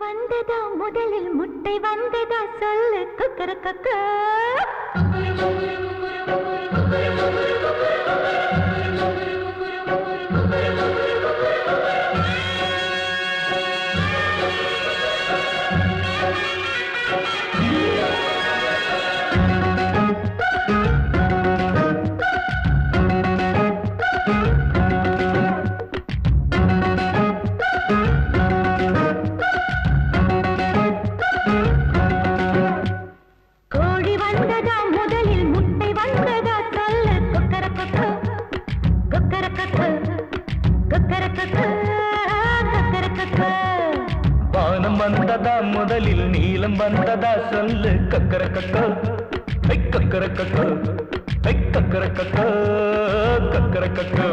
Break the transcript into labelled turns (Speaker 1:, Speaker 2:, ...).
Speaker 1: வந்ததா முதலில் முட்டை வந்ததா சொல்லு குக்கரக்கக்க
Speaker 2: வந்ததா முதலில் நீலம் வந்ததா சொல்லு கக்கரக்கக்கோ கக்கரக்கக்கோ கக்கரக்கக்கோ கக்கரக்கக்கோ